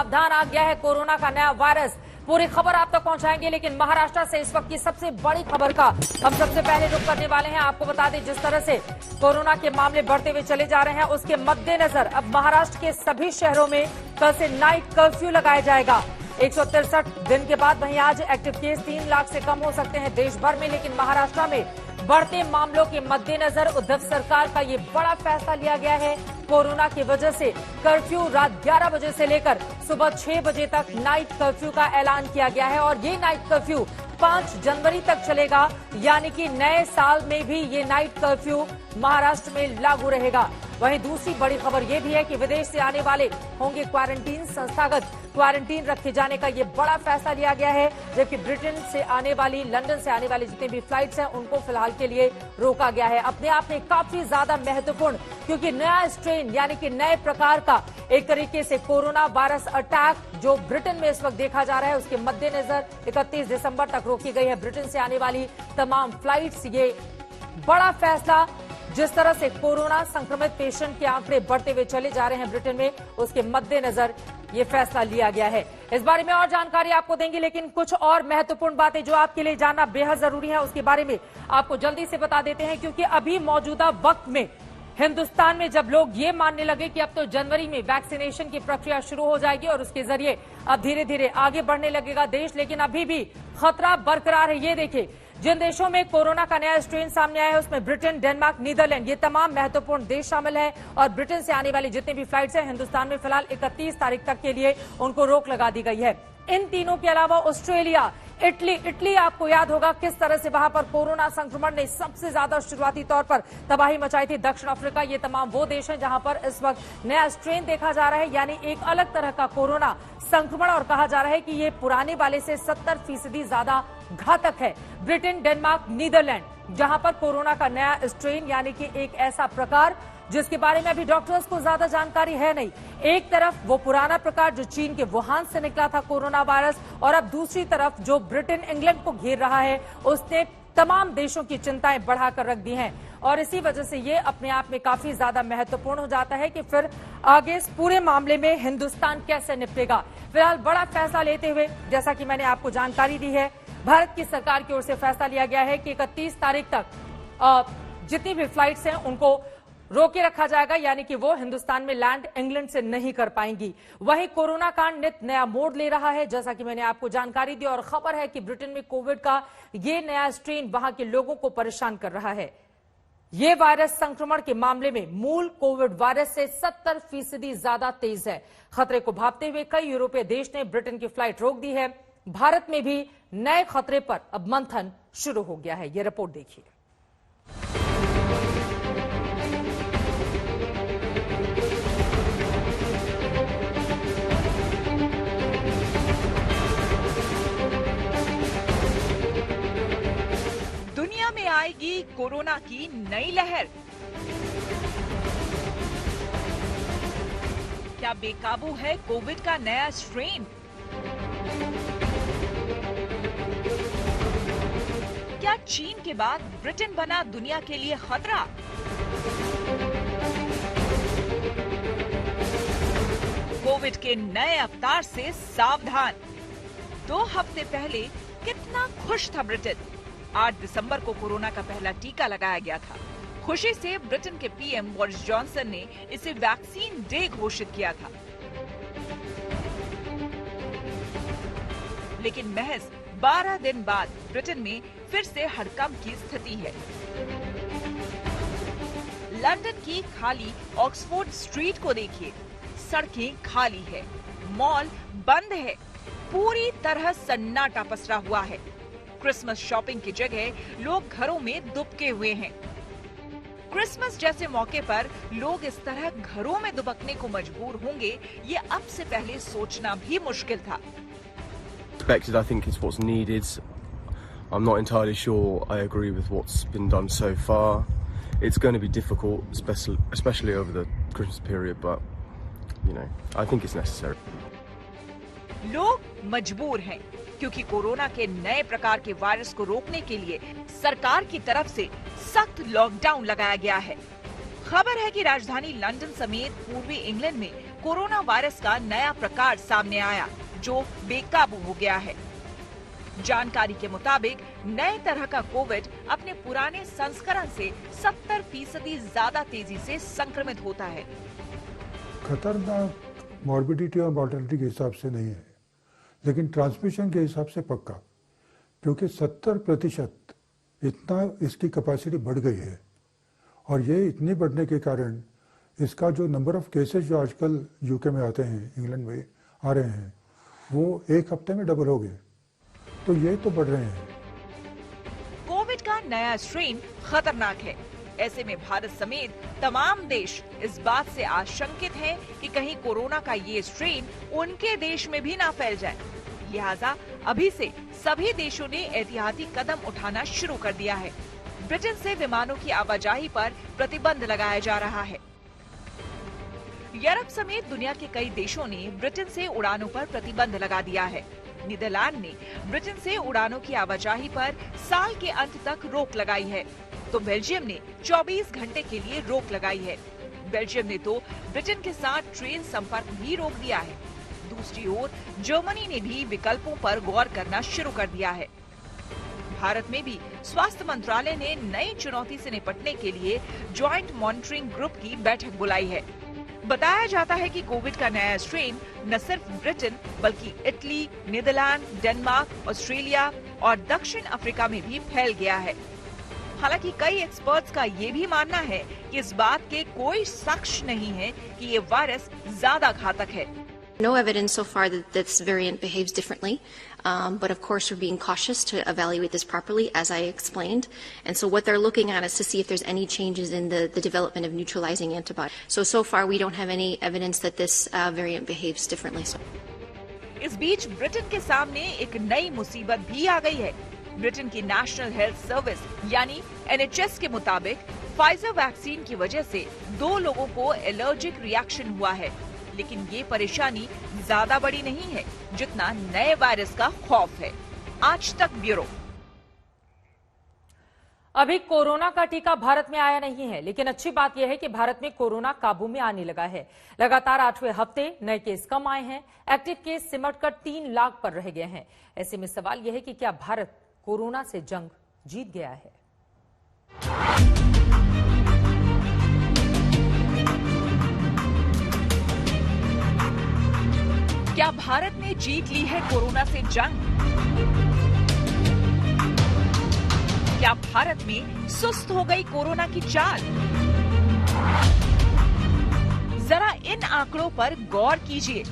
सावधान आ गया है कोरोना का नया वायरस। पूरी खबर आप तक पहुंचाएंगे, लेकिन महाराष्ट्र से इस वक्त की सबसे बड़ी खबर का हम सबसे पहले रुख करने वाले हैं। आपको बता दें, जिस तरह से कोरोना के मामले बढ़ते हुए चले जा रहे हैं, उसके मद्देनजर अब महाराष्ट्र के सभी शहरों में कल से नाइट कर्फ्यू लगाया जाएगा। 163 दिन के बाद वहीं आज एक्टिव केस 3 लाख से कम हो सकते हैं देश भर में, लेकिन महाराष्ट्र में बढ़ते मामलों के मद्देनजर उद्धव सरकार का ये बड़ा फैसला लिया गया है। कोरोना की वजह से कर्फ्यू रात 11 बजे से लेकर सुबह 6 बजे तक नाइट कर्फ्यू का ऐलान किया गया है और ये नाइट कर्फ्यू 5 जनवरी तक चलेगा, यानी कि नए साल में भी ये नाइट कर्फ्यू महाराष्ट्र में लागू रहेगा। वहीं दूसरी बड़ी खबर यह भी है कि विदेश से आने वाले होंगे क्वारंटीन, संस्थागत क्वारंटीन रखे जाने का ये बड़ा फैसला लिया गया है, जबकि ब्रिटेन से आने वाली, लंदन से आने वाली जितनी भी फ्लाइट्स हैं उनको फिलहाल के लिए रोका गया है। अपने आप में काफी ज्यादा महत्वपूर्ण, क्योंकि नया स्ट्रेन यानी कि नए प्रकार का एक तरीके से कोरोना वायरस अटैक जो ब्रिटेन में इस वक्त देखा जा रहा है, उसके मद्देनजर 31 दिसंबर तक रोकी गई है ब्रिटेन से आने वाली तमाम फ्लाइट्स। ये बड़ा फैसला, जिस तरह से कोरोना संक्रमित पेशेंट के आंकड़े बढ़ते हुए चले जा रहे हैं ब्रिटेन में, उसके मद्देनजर ये फैसला लिया गया है। इस बारे में और जानकारी आपको देंगे, लेकिन कुछ और महत्वपूर्ण बातें जो आपके लिए जानना बेहद जरूरी है उसके बारे में आपको जल्दी से बता देते हैं, क्योंकि अभी मौजूदा वक्त में हिंदुस्तान में जब लोग ये मानने लगे कि अब तो जनवरी में वैक्सीनेशन की प्रक्रिया शुरू हो जाएगी और उसके जरिए अब धीरे धीरे आगे बढ़ने लगेगा देश, लेकिन अभी भी खतरा बरकरार है। ये देखिए, जिन देशों में कोरोना का नया स्ट्रेन सामने आया है उसमें ब्रिटेन, डेनमार्क, नीदरलैंड, ये तमाम महत्वपूर्ण देश शामिल है और ब्रिटेन से आने वाली जितनी भी फ्लाइट्स हैं हिंदुस्तान में फिलहाल 31 तारीख तक के लिए उनको रोक लगा दी गई है। इन तीनों के अलावा ऑस्ट्रेलिया, इटली आपको याद होगा किस तरह से वहां पर कोरोना संक्रमण ने सबसे ज्यादा शुरुआती तौर पर तबाही मचाई थी। दक्षिण अफ्रीका, ये तमाम वो देश हैं जहां पर इस वक्त नया स्ट्रेन देखा जा रहा है, यानी एक अलग तरह का कोरोना संक्रमण, और कहा जा रहा है कि ये पुराने वाले से 70% ज्यादा घातक है। ब्रिटेन, डेनमार्क, नीदरलैंड, जहां पर कोरोना का नया स्ट्रेन यानी कि एक ऐसा प्रकार जिसके बारे में अभी डॉक्टर्स को ज्यादा जानकारी है नहीं। एक तरफ वो पुराना प्रकार जो चीन के वुहान से निकला था कोरोना वायरस, और अब दूसरी तरफ जो ब्रिटेन, इंग्लैंड को घेर रहा है, उसने तमाम देशों की चिंताएं बढ़ाकर रख दी हैं और इसी वजह से ये अपने आप में काफी ज्यादा महत्वपूर्ण हो जाता है कि फिर आगे इस पूरे मामले में हिंदुस्तान कैसे निपटेगा। फिलहाल बड़ा फैसला लेते हुए, जैसा कि मैंने आपको जानकारी दी है, भारत की सरकार की ओर से फैसला लिया गया है कि 31 तारीख तक जितनी भी फ्लाइट्स हैं उनको रोके रखा जाएगा, यानी कि वो हिंदुस्तान में लैंड इंग्लैंड से नहीं कर पाएंगी। वहीं कोरोना कांड नित नया मोड़ ले रहा है, जैसा कि मैंने आपको जानकारी दी, और खबर है कि ब्रिटेन में कोविड का ये नया स्ट्रेन वहां के लोगों को परेशान कर रहा है। ये वायरस संक्रमण के मामले में मूल कोविड वायरस से 70% ज्यादा तेज है। खतरे को भांपते हुए कई यूरोपीय देश ने ब्रिटेन की फ्लाइट रोक दी है। भारत में भी नए खतरे पर अब मंथन शुरू हो गया है। ये रिपोर्ट देखिए। दुनिया में आएगी कोरोना की नई लहर। क्या बेकाबू है कोविड का नया स्ट्रेन? क्या चीन के बाद ब्रिटेन बना दुनिया के लिए खतरा? कोविड के नए अवतार से सावधान। 2 हफ्ते पहले कितना खुश था ब्रिटेन। 8 दिसंबर को कोरोना का पहला टीका लगाया गया था। खुशी से ब्रिटेन के पीएम बोरिस जॉनसन ने इसे वैक्सीन डे घोषित किया था, लेकिन महज 12 दिन बाद ब्रिटेन में फिर से हड़कंप की स्थिति है। लंदन की खाली ऑक्सफोर्ड स्ट्रीट को देखिए, सड़कें खाली है, मॉल बंद है, पूरी तरह सन्नाटा पसरा हुआ है। क्रिसमस शॉपिंग की जगह लोग घरों में दुबके हुए हैं। क्रिसमस जैसे मौके पर लोग इस तरह घरों में दुबकने को मजबूर होंगे, ये अब से पहले सोचना भी मुश्किल था। I think it's what's needed. I'm not entirely sure I agree with what's been done so far. It's going to be difficult, especially over the Christmas period, but you know, I think it's necessary. लोग मजबूर हैं क्योंकि corona के नए प्रकार के virus को रोकने के लिए सरकार की तरफ से सख्त लॉकडाउन लगाया गया है। खबर है कि राजधानी लंदन समेत पूर्वी इंग्लैंड में कोरोना वायरस का नया प्रकार सामने आया जो बेकाबू हो गया है। जानकारी के मुताबिक नए तरह का कोविड अपने पुराने संस्करण से 70% ज्यादा तेजी से संक्रमित होता है। खतरनाक मॉर्बिडिटी और मॉर्टेलिटी के हिसाब से नहीं है, लेकिन ट्रांसमिशन के हिसाब से पक्का, क्योंकि 70% इतना इसकी कैपेसिटी बढ़ गई है। और ये इतनी बढ़ने के कारण इसका जो नंबर ऑफ केसेस जो आजकल यूके में आते हैं, इंग्लैंड में आ रहे हैं, वो एक हफ्ते में डबल हो गए। तो ये तो बढ़ रहे हैं। कोविड का नया स्ट्रेन खतरनाक है। ऐसे में भारत समेत तमाम देश इस बात से आशंकित हैं कि कहीं कोरोना का ये स्ट्रेन उनके देश में भी ना फैल जाए। लिहाजा अभी से सभी देशों ने एहतियाती कदम उठाना शुरू कर दिया है। ब्रिटेन से विमानों की आवाजाही पर प्रतिबंध लगाया जा रहा है। यूरोप समेत दुनिया के कई देशों ने ब्रिटेन से उड़ानों पर प्रतिबंध लगा दिया है। नीदरलैंड ने ब्रिटेन से उड़ानों की आवाजाही पर साल के अंत तक रोक लगाई है, तो बेल्जियम ने 24 घंटे के लिए रोक लगाई है। बेल्जियम ने तो ब्रिटेन के साथ ट्रेन संपर्क भी रोक दिया है। दूसरी ओर जर्मनी ने भी विकल्पों पर गौर करना शुरू कर दिया है। भारत में भी स्वास्थ्य मंत्रालय ने नई चुनौती से निपटने के लिए ज्वाइंट मॉनिटरिंग ग्रुप की बैठक बुलाई है। बताया जाता है कि कोविड का नया स्ट्रेन न सिर्फ ब्रिटेन बल्कि इटली, नीदरलैंड, डेनमार्क, ऑस्ट्रेलिया और दक्षिण अफ्रीका में भी फैल गया है। हालांकि कई एक्सपर्ट्स का ये भी मानना है कि इस बात के कोई साक्ष्य नहीं है कि ये वायरस ज्यादा घातक है। No evidence so far that this variant behaves differently, but of course we're being cautious to evaluate this properly, as I explained. And so what they're looking at is to see if there's any changes in the development of neutralizing antibodies. So far we don't have any evidence that this variant behaves differently. इस बीच Britain के सामने एक नई मुसीबत भी आ गई है। Britain की नेशनल हेल्थ सर्विस यानी NHS के मुताबिक फाइजर वैक्सीन की वजह से 2 लोगों को एलर्जिक रिएक्शन हुआ है। लेकिन ये परेशानी ज्यादा बड़ी नहीं है जितना नए वायरस का खौफ है। आज तक ब्यूरो। अभी कोरोना का टीका भारत में आया नहीं है, लेकिन अच्छी बात यह है कि भारत में कोरोना काबू में आने लगा है। लगातार 8वें हफ्ते नए केस कम आए हैं। एक्टिव केस सिमटकर 3 लाख पर रह गए हैं। ऐसे में सवाल यह है कि क्या भारत कोरोना से जंग जीत गया है? क्या भारत ने जीत ली है कोरोना से जंग? क्या भारत में सुस्त हो गई कोरोना की चाल? जरा इन आंकड़ों पर गौर कीजिए।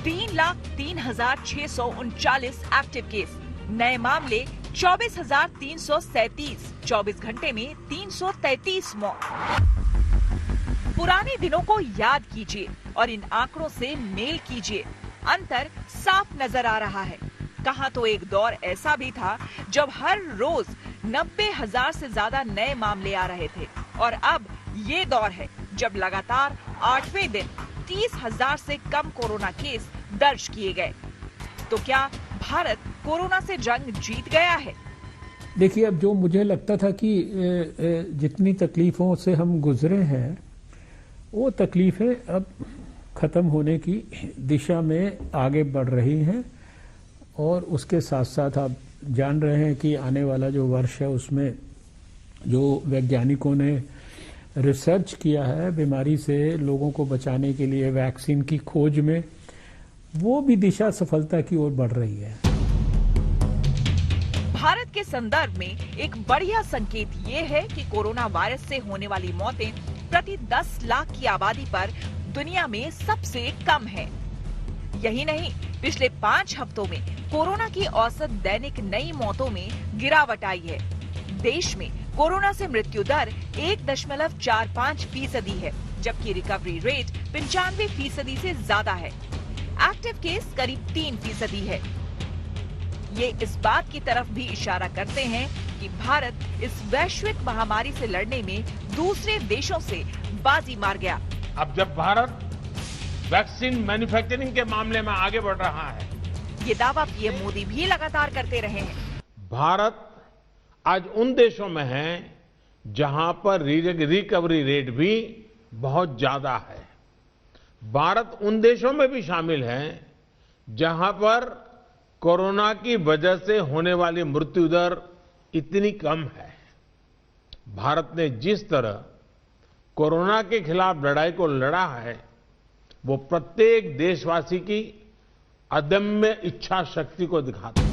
3,03,639 एक्टिव केस, नए मामले 24,337, 24 घंटे में 333 मौत। पुराने दिनों को याद कीजिए और इन आंकड़ों से मेल कीजिए। अंतर साफ नजर आ रहा है। कहां तो एक दौर ऐसा भी था जब हर रोज 90,000 से ज्यादा नए मामले आ रहे थे, और अब ये दौर है जब लगातार 8वें दिन 30,000 से कम कोरोना केस दर्ज किए गए। तो क्या भारत कोरोना से जंग जीत गया है? देखिए, अब जो मुझे लगता था कि जितनी तकलीफों से हम गुजरे हैं, वो तकलीफें अब खत्म होने की दिशा में आगे बढ़ रही हैं। और उसके साथ साथ आप जान रहे हैं कि आने वाला जो वर्ष है उसमें जो वैज्ञानिकों ने रिसर्च किया है बीमारी से लोगों को बचाने के लिए वैक्सीन की खोज में, वो भी दिशा सफलता की ओर बढ़ रही है। भारत के संदर्भ में एक बढ़िया संकेत ये है कि कोरोना वायरस से होने वाली मौतें प्रति 10 लाख की आबादी पर दुनिया में सबसे कम है। यही नहीं, पिछले 5 हफ्तों में कोरोना की औसत दैनिक नई मौतों में गिरावट आई है। देश में कोरोना से मृत्यु दर 1.45% है, जबकि रिकवरी रेट 95% से ज्यादा है। एक्टिव केस करीब 3% है। ये इस बात की तरफ भी इशारा करते हैं कि भारत इस वैश्विक महामारी से लड़ने में दूसरे देशों से बाजी मार गया। अब जब भारत वैक्सीन मैन्युफैक्चरिंग के मामले में आगे बढ़ रहा है, ये दावा पीएम मोदी भी लगातार करते रहे हैं। भारत आज उन देशों में है जहां पर रिकवरी रेट भी बहुत ज्यादा है। भारत उन देशों में भी शामिल है जहां पर कोरोना की वजह से होने वाली मृत्यु दर इतनी कम है। भारत ने जिस तरह कोरोना के खिलाफ लड़ाई को लड़ा है, वो प्रत्येक देशवासी की अदम्य इच्छा शक्ति को दिखाता है।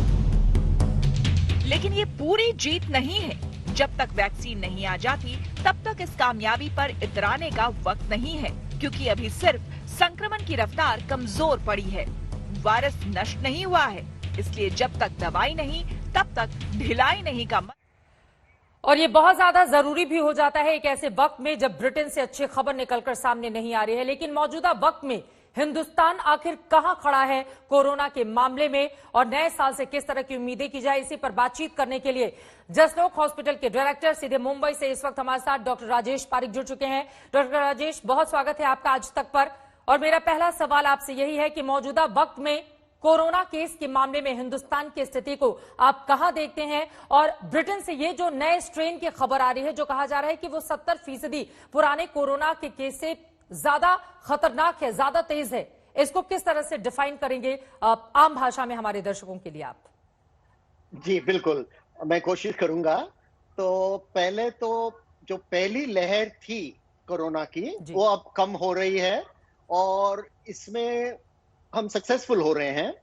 लेकिन ये पूरी जीत नहीं है। जब तक वैक्सीन नहीं आ जाती, तब तक इस कामयाबी पर इतराने का वक्त नहीं है, क्योंकि अभी सिर्फ संक्रमण की रफ्तार कमजोर पड़ी है। वायरस नष्ट नहीं हुआ है, इसलिए जब तक दवाई नहीं, तब तक ढिलाई नहीं का और ये बहुत ज्यादा जरूरी भी हो जाता है एक ऐसे वक्त में जब ब्रिटेन से अच्छी खबर निकलकर सामने नहीं आ रही है। लेकिन मौजूदा वक्त में हिंदुस्तान आखिर कहां खड़ा है कोरोना के मामले में और नए साल से किस तरह की उम्मीदें की जाए, इसी पर बातचीत करने के लिए जसलोक हॉस्पिटल के डायरेक्टर सीधे मुंबई से इस वक्त हमारे साथ डॉक्टर राजेश पारिक जुड़ चुके हैं। डॉक्टर राजेश, बहुत स्वागत है आपका आज तक पर। और मेरा पहला सवाल आपसे यही है कि मौजूदा वक्त में कोरोना केस के मामले में हिंदुस्तान की स्थिति को आप कहां देखते हैं, और ब्रिटेन से ये जो नए स्ट्रेन की खबर आ रही है जो कहा जा रहा है कि वो 70% पुराने कोरोना के केस से ज्यादा खतरनाक है, ज्यादा तेज है, इसको किस तरह से डिफाइन करेंगे आम भाषा में हमारे दर्शकों के लिए आप? जी बिल्कुल, मैं कोशिश करूंगा। तो पहले तो जो पहली लहर थी कोरोना की वो अब कम हो रही है और इसमें हम सक्सेसफुल हो रहे हैं।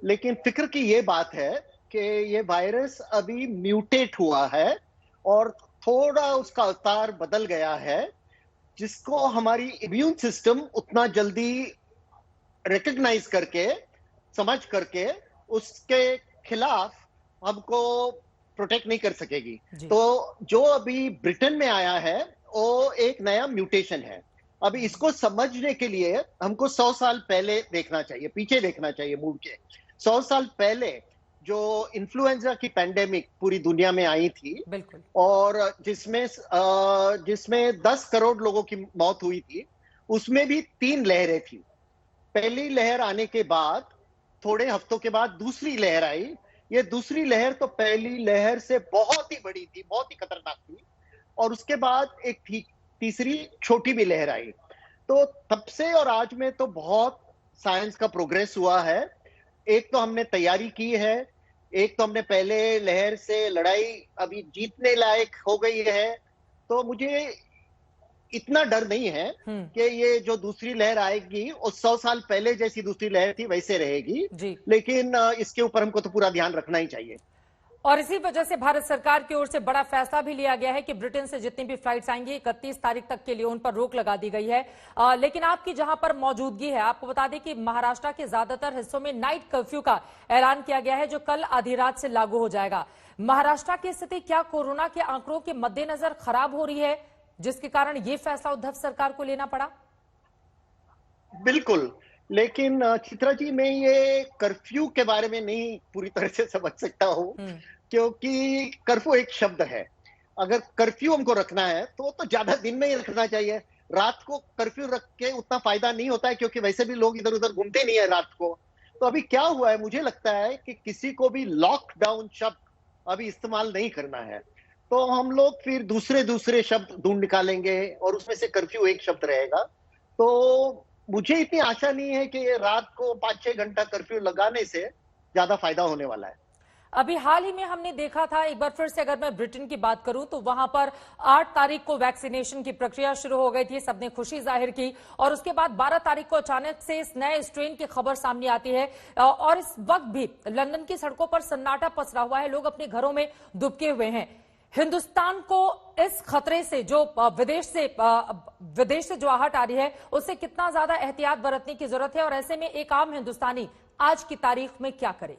लेकिन फिक्र की ये बात है कि ये वायरस अभी म्यूटेट हुआ है और थोड़ा उसका अवतार बदल गया है, जिसको हमारी इम्यून सिस्टम उतना जल्दी रिकॉग्नाइज करके, समझ करके उसके खिलाफ हमको प्रोटेक्ट नहीं कर सकेगी। तो जो अभी ब्रिटेन में आया है वो एक नया म्यूटेशन है। अभी इसको समझने के लिए हमको 100 साल पहले देखना चाहिए, पीछे देखना चाहिए मुड़ के। 100 साल पहले जो इन्फ्लुएंजा की पैंडेमिक पूरी दुनिया में आई थी और जिसमें 10 करोड़ लोगों की मौत हुई थी, उसमें भी 3 लहरें थी। पहली लहर आने के बाद थोड़े हफ्तों के बाद दूसरी लहर आई। ये दूसरी लहर तो पहली लहर से बहुत ही बड़ी थी, बहुत ही खतरनाक थी। और उसके बाद एक तीसरी छोटी भी लहर आई। तो तब से और आज में तो बहुत साइंस का प्रोग्रेस हुआ है। एक तो हमने तैयारी की है, एक तो हमने पहले लहर से लड़ाई अभी जीतने लायक हो गई है। तो मुझे इतना डर नहीं है कि ये जो दूसरी लहर आएगी वो 100 साल पहले जैसी दूसरी लहर थी वैसे रहेगी। लेकिन इसके ऊपर हमको तो पूरा ध्यान रखना ही चाहिए। और इसी वजह से भारत सरकार की ओर से बड़ा फैसला भी लिया गया है कि ब्रिटेन से जितनी भी फ्लाइट्स आएंगी 31 तारीख तक के लिए उन पर रोक लगा दी गई है। लेकिन आपकी जहां पर मौजूदगी है, आपको बता दें कि महाराष्ट्र के ज्यादातर हिस्सों में नाइट कर्फ्यू का ऐलान किया गया है जो कल आधी रात से लागू हो जाएगा। महाराष्ट्र की स्थिति क्या कोरोना के आंकड़ों के मद्देनजर खराब हो रही है जिसके कारण ये फैसला उद्धव सरकार को लेना पड़ा? बिल्कुल, लेकिन चित्रा जी, मैं ये कर्फ्यू के बारे में नहीं पूरी तरह से समझ सकता हूँ, क्योंकि कर्फ्यू एक शब्द है। अगर कर्फ्यू हमको रखना है तो ज्यादा दिन में ही रखना चाहिए। रात को कर्फ्यू रख के उतना फायदा नहीं होता है, क्योंकि वैसे भी लोग इधर उधर घूमते नहीं है रात को। तो अभी क्या हुआ है, मुझे लगता है कि किसी को भी लॉकडाउन शब्द अभी इस्तेमाल नहीं करना है। तो हम लोग फिर दूसरे शब्द ढूंढ निकालेंगे और उसमें से कर्फ्यू एक शब्द रहेगा। तो मुझे इतनी आशा नहीं है कि रात को 5-6 घंटा कर्फ्यू लगाने से ज्यादा फायदा होने वाला है। अभी हाल ही में हमने देखा था, एक बार फिर से अगर मैं ब्रिटेन की बात करूं तो वहां पर 8 तारीख को वैक्सीनेशन की प्रक्रिया शुरू हो गई थी, सबने खुशी जाहिर की। और उसके बाद 12 तारीख को अचानक से इस नए स्ट्रेन की खबर सामने आती है और इस वक्त भी लंदन की सड़कों पर सन्नाटा पसरा हुआ है, लोग अपने घरों में दुबके हुए हैं। हिंदुस्तान को इस खतरे से जो विदेश से जो आहट आ रही है उससे कितना ज्यादा एहतियात बरतने की जरूरत है, और ऐसे में एक आम हिंदुस्तानी आज की तारीख में क्या करे?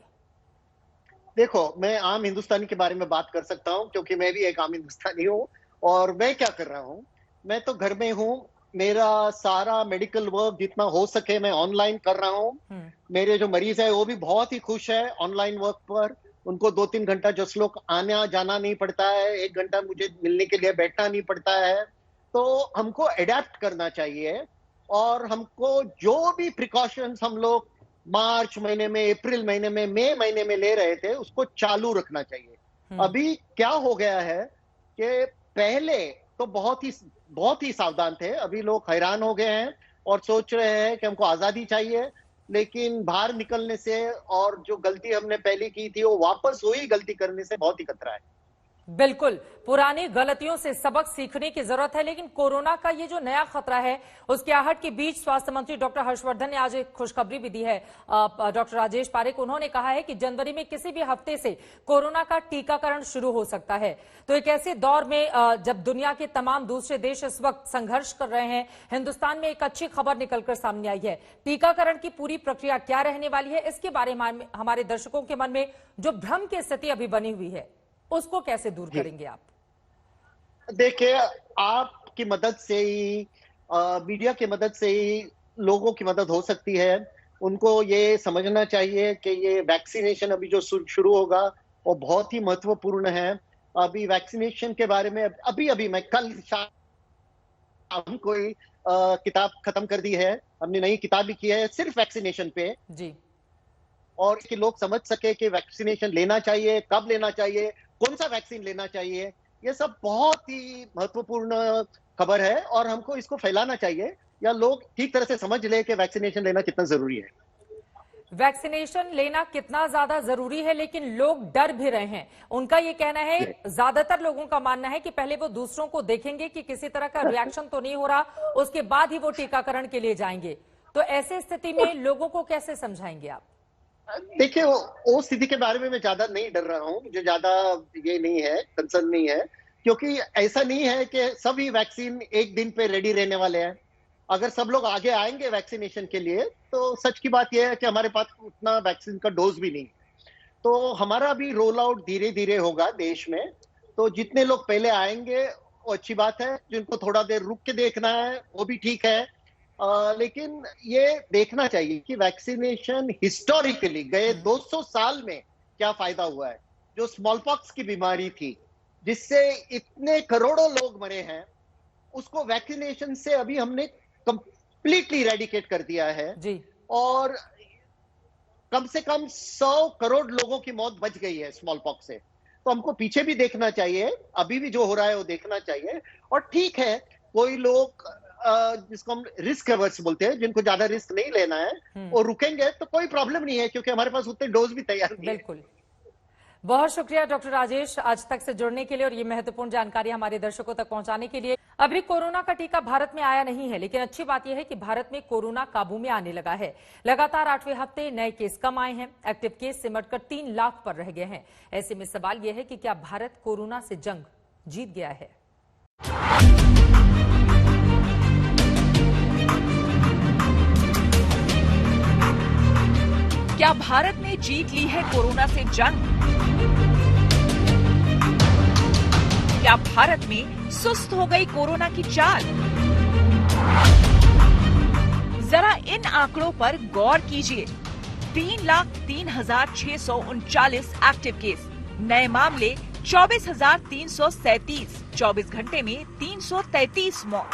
देखो, मैं आम हिंदुस्तानी के बारे में बात कर सकता हूं क्योंकि मैं भी एक आम हिंदुस्तानी हूं। और मैं क्या कर रहा हूं, मैं तो घर में हूं। मेरा सारा मेडिकल वर्क जितना हो सके मैं ऑनलाइन कर रहा हूं। मेरे जो मरीज है वो भी बहुत ही खुश है ऑनलाइन वर्क पर। उनको 2-3 घंटा जसलोक आना जाना नहीं पड़ता है, 1 घंटा मुझे मिलने के लिए बैठना नहीं पड़ता है। तो हमको एडेप्ट करना चाहिए और हमको जो भी प्रिकॉशंस हम लोग मार्च महीने में, अप्रैल महीने में, मई महीने में ले रहे थे उसको चालू रखना चाहिए। अभी क्या हो गया है कि पहले तो बहुत ही सावधान थे, अभी लोग हैरान हो गए हैं। और सोच रहे हैं कि हमको आजादी चाहिए, लेकिन बाहर निकलने से और जो गलती हमने पहले की थी वो वापस वही गलती करने से बहुत ही खतरा है। बिल्कुल, पुरानी गलतियों से सबक सीखने की जरूरत है, लेकिन कोरोना का ये जो नया खतरा है उसके आहट के बीच स्वास्थ्य मंत्री डॉक्टर हर्षवर्धन ने आज एक खुशखबरी भी दी है। डॉक्टर राजेश पारेख, उन्होंने कहा है कि जनवरी में किसी भी हफ्ते से कोरोना का टीकाकरण शुरू हो सकता है। तो एक ऐसे दौर में जब दुनिया के तमाम दूसरे देश इस वक्त संघर्ष कर रहे हैं, हिंदुस्तान में एक अच्छी खबर निकलकर सामने आई है। टीकाकरण की पूरी प्रक्रिया क्या रहने वाली है, इसके बारे में हमारे दर्शकों के मन में जो भ्रम की स्थिति अभी बनी हुई है उसको कैसे दूर करेंगे आप? देखिए, आपकी मदद से ही, मीडिया की मदद से ही लोगों की मदद हो सकती है। उनको ये समझना चाहिए कि ये वैक्सीनेशन अभी जो शुरू होगा वो बहुत ही महत्वपूर्ण है। अभी वैक्सीनेशन के बारे में अभी मैं कल शाम कोई किताब खत्म कर दी है, हमने नई किताब लिखी है सिर्फ वैक्सीनेशन पे जी, और कि लोग समझ सके कि वैक्सीनेशन लेना चाहिए, कब लेना चाहिए, कौन सा वैक्सीन लेना चाहिए। ये सब बहुत ही महत्वपूर्ण खबर है और हमको इसको फैलाना चाहिए, या लोग ठीक तरह से समझ ले कि वैक्सीनेशन लेना कितना जरूरी है। वैक्सीनेशन लेना कितना ज्यादा जरूरी है, लेकिन लोग डर भी रहे हैं। उनका ये कहना है, ज्यादातर लोगों का मानना है कि पहले वो दूसरों को देखेंगे कि किसी तरह का रिएक्शन तो नहीं हो रहा, उसके बाद ही वो टीकाकरण के लिए जाएंगे। तो ऐसी स्थिति में लोगों को कैसे समझाएंगे आप? देखिए, वो स्थिति के बारे में मैं ज्यादा नहीं डर रहा हूँ, मुझे ज्यादा ये नहीं है, कंसर्न नहीं है, क्योंकि ऐसा नहीं है कि सभी वैक्सीन एक दिन पे रेडी रहने वाले हैं। अगर सब लोग आगे आएंगे वैक्सीनेशन के लिए तो सच की बात यह है कि हमारे पास उतना वैक्सीन का डोज भी नहीं, तो हमारा भी रोल आउट धीरे धीरे होगा देश में। तो जितने लोग पहले आएंगे वो अच्छी बात है, जिनको थोड़ा देर रुक के देखना है वो भी ठीक है। लेकिन ये देखना चाहिए कि वैक्सीनेशन हिस्टोरिकली गए 200 साल में क्या फायदा हुआ है। जो स्मॉल पॉक्स की बीमारी थी जिससे इतने करोड़ों लोग मरे हैं, उसको वैक्सीनेशन से अभी हमने कंप्लीटली इरेडिकेट कर दिया है जी, और कम से कम 100 करोड़ लोगों की मौत बच गई है स्मॉल पॉक्स से। तो हमको पीछे भी देखना चाहिए, अभी भी जो हो रहा है वो देखना चाहिए। और ठीक है, कोई लोग जिसको हम रिस्क एवर्स बोलते हैं, जिनको ज्यादा रिस्क नहीं लेना है, वो रुकेंगे तो कोई प्रॉब्लम नहीं है, क्योंकि हमारे पास उतने डोज भी तैयार नहीं है। बिल्कुल। बहुत शुक्रिया डॉक्टर राजेश, आज तक से जुड़ने के लिए और ये महत्वपूर्ण जानकारी हमारे दर्शकों तक पहुंचाने के लिए। अभी कोरोना का टीका भारत में आया नहीं है, लेकिन अच्छी बात यह है कि भारत में कोरोना काबू में आने लगा है। लगातार 8वें हफ्ते नए केस कम आए हैं, एक्टिव केस सिमटकर 3 लाख पर रह गए हैं। ऐसे में सवाल यह है कि क्या भारत कोरोना से जंग जीत गया है? क्या भारत ने जीत ली है कोरोना से जंग? क्या भारत में सुस्त हो गई कोरोना की चाल? जरा इन आंकड़ों पर गौर कीजिए। 3,03,639 एक्टिव केस, नए मामले 24,337, 24 घंटे में 333 मौत।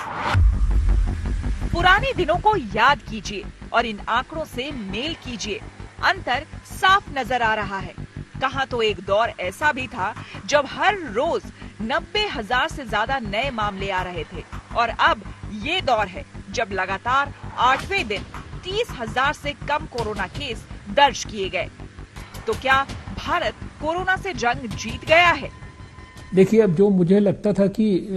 पुराने दिनों को याद कीजिए और इन आंकड़ों से मेल कीजिए। अंतर साफ नजर आ रहा है। कहां तो एक दौर ऐसा भी था जब हर रोज 90,000 से ज्यादा नए मामले आ रहे थे, और अब ये दौर है जब लगातार 8वें दिन 30,000 से कम कोरोना केस दर्ज किए गए। तो क्या भारत कोरोना से जंग जीत गया है? देखिए, अब जो मुझे लगता था कि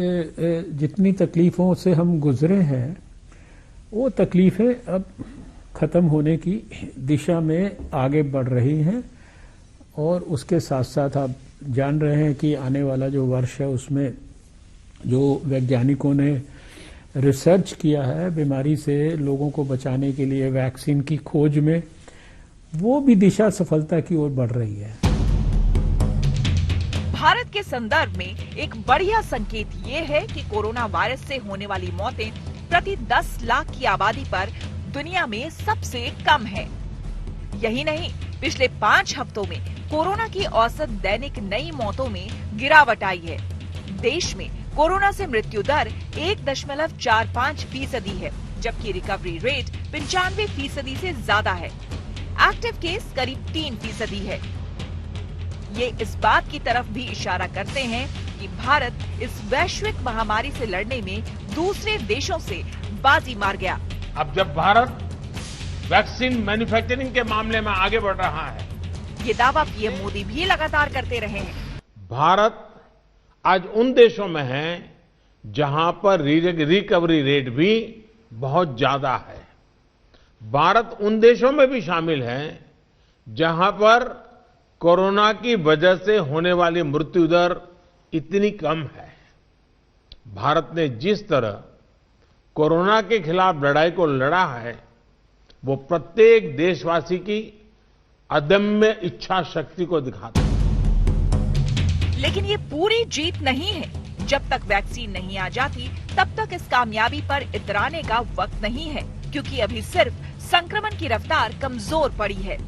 जितनी तकलीफों से हम गुजरे हैं वो तकलीफें अब खत्म होने की दिशा में आगे बढ़ रही हैं, और उसके साथ साथ आप जान रहे हैं कि आने वाला जो वर्ष है उसमें जो वैज्ञानिकों ने रिसर्च किया है बीमारी से लोगों को बचाने के लिए वैक्सीन की खोज में, वो भी दिशा सफलता की ओर बढ़ रही है। भारत के संदर्भ में एक बढ़िया संकेत ये है कि कोरोना वायरस से होने वाली मौतें प्रति 10 लाख की आबादी पर दुनिया में सबसे कम है। यही नहीं, पिछले 5 हफ्तों में कोरोना की औसत दैनिक नई मौतों में गिरावट आई है। देश में कोरोना से मृत्यु दर 1.45% है, जबकि रिकवरी रेट 95% से ज्यादा है। एक्टिव केस करीब 3% है। ये इस बात की तरफ भी इशारा करते हैं कि भारत इस वैश्विक महामारी से लड़ने में दूसरे देशों से बाजी मार गया। अब जब भारत वैक्सीन मैन्युफैक्चरिंग के मामले में आगे बढ़ रहा है, ये दावा पीएम मोदी भी लगातार करते रहे हैं। भारत आज उन देशों में है जहां पर रिकवरी रेट भी बहुत ज्यादा है। भारत उन देशों में भी शामिल है जहां पर कोरोना की वजह से होने वाली मृत्यु दर इतनी कम है। भारत ने जिस तरह कोरोना के खिलाफ लड़ाई को लड़ा है, वो प्रत्येक देशवासी की अदम्य इच्छा शक्ति को दिखाता है। लेकिन ये पूरी जीत नहीं है। जब तक वैक्सीन नहीं आ जाती, तब तक इस कामयाबी पर इतराने का वक्त नहीं है, क्योंकि अभी सिर्फ संक्रमण की रफ्तार कमजोर पड़ी है।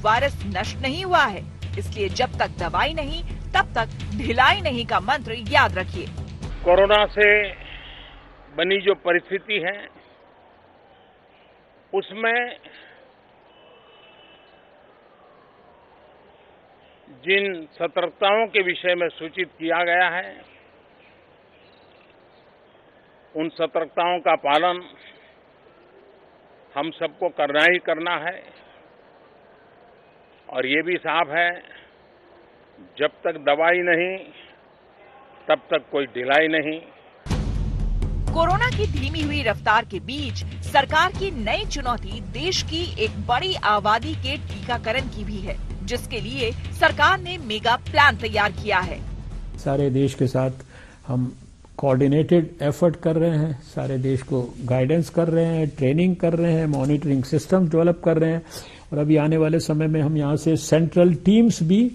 वायरस नष्ट नहीं हुआ है, इसलिए जब तक दवाई नहीं, तब तक ढिलाई नहीं का मंत्र याद रखिए। कोरोना से बनी जो परिस्थिति है, उसमें जिन सतर्कताओं के विषय में सूचित किया गया है, उन सतर्कताओं का पालन हम सबको करना ही करना है। और ये भी साफ है, जब तक दवाई नहीं, तब तक कोई ढिलाई नहीं। कोरोना की धीमी हुई रफ्तार के बीच सरकार की नई चुनौती देश की एक बड़ी आबादी के टीकाकरण की भी है, जिसके लिए सरकार ने मेगा प्लान तैयार किया है। सारे देश के साथ हम कोऑर्डिनेटेड एफर्ट कर रहे हैं, सारे देश को गाइडेंस कर रहे हैं, ट्रेनिंग कर रहे हैं, मॉनिटरिंग सिस्टम डेवलप कर रहे हैं। और अभी आने वाले समय में हम यहाँ से सेंट्रल टीम्स भी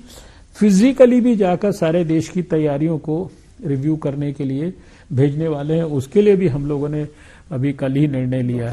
फिजिकली भी जाकर सारे देश की तैयारियों को रिव्यू करने के लिए भेजने वाले हैं। उसके लिए भी हम लोगों ने अभी कल ही निर्णय लिया है।